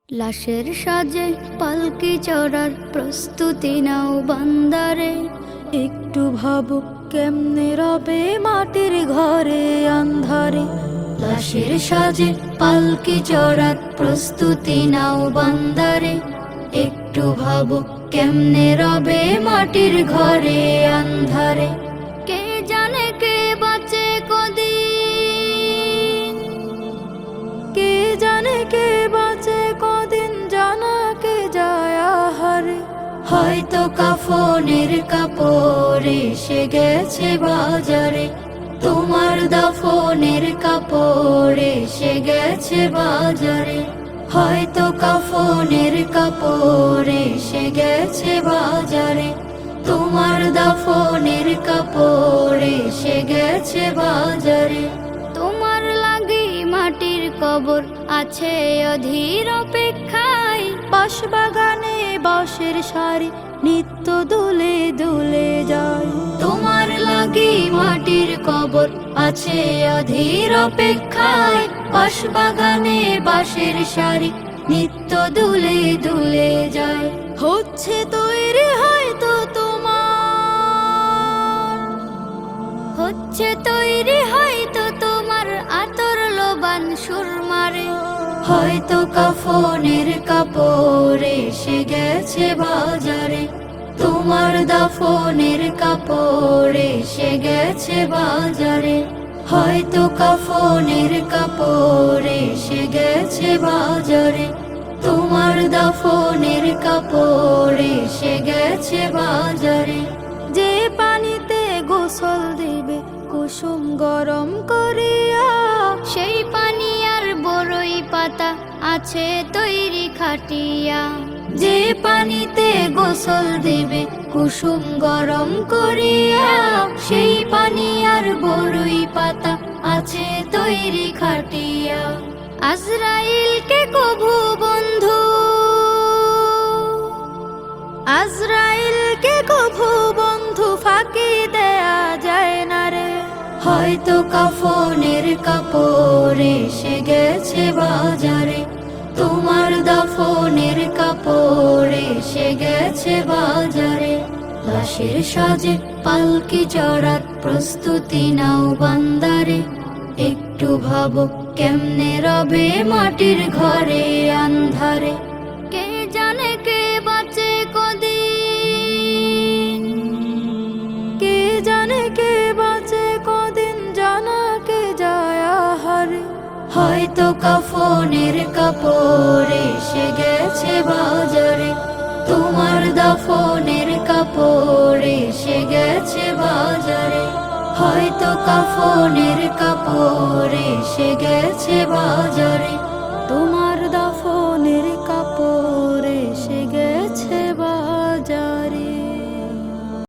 লাশের সাজে পালকি চড়ার প্রস্তুতি নাও বান্দারে। একটু ভাবো কেমনে রবে মাটির ঘরে আন্ধারে। লাশের সাজে পালকি চড়ার প্রস্তুতি নাও বান্দারে। একটু ভাবো কেমনে রবে মাটির ঘরে আন্ধারে। কে জানে কে বাঁচে কদিন, কে জানে কে বাঁচে কদিন, জানা কে যায় আহারে। হয়তো কাফনের কাপড় এসে গেছে বাজারে। তোমার দাফনের কাপড় এসে গেছে বাজারে। হয়তো কাফনের কাপড় এসে গেছে বাজারে। তোমার দাফনের কাপড় এসে গেছে বাজারে। তোমার লাগি মাটির কবর আছে অধীর অপেক্ষায়। বাঁশবাগানে বাঁশের সারি নিত্য দুলে দুলে যায়। তোমার লাগি মাটির কবর আছে অধীর অপেক্ষায়। বাঁশবাগানে বাঁশের সারি নিত্য দুলে দুলে যায়। হচ্ছে তৈরি হয়তো তোমার, হচ্ছে তৈরি হয়তো তোমার আতর লোবান সুরমারে। হয়তো কাফনের কাপড় এসে গেছে বাজারে। তোমার দাফনের কাপড় এসে গেছে বাজারে। হয়তো কাফনের কাপড় এসে গেছে বাজারে। তোমার দাফনের কাপড় এসে গেছে বাজারে। যে পানিতে গোসল দিবে কুসুম গরম করিয়া, সেই পানি আর বড়ই পাতা আছে তৈরি খাটিয়া। যে পানিতে গোসল দেবে কুসুম গরম করিয়া, সেই পানি আর বড়ই পাতা আছে তৈরি খাটিয়া। আজরাইলকে কভু বন্ধু, আজরাইলকে কভু বন্ধু ফাঁকি দেয়া যায় না রে। হয়তো কাফনের কাপড় এসে গেছে বাজারে। তোমার দাফনের কাপড় এসে গেছে বাজারে। লাশের সাজে পালকি চড়ার প্রস্তুতি নাও বান্দারে। একটু ভাবো কেমনে রবে মাটির ঘরে আন্ধারে। কে জানে কে বাঁচে কদিন, কে জানে কে বাঁচে কদিন, জানা কে যায় আহারে। হয়তো কাফনের কাপড় এসে গেছে বাজারে। তোমার দাফনের কাপড় এসে গেছে বাজারে। হয়তো কাফনের কাপড় এসে গেছে বাজারে।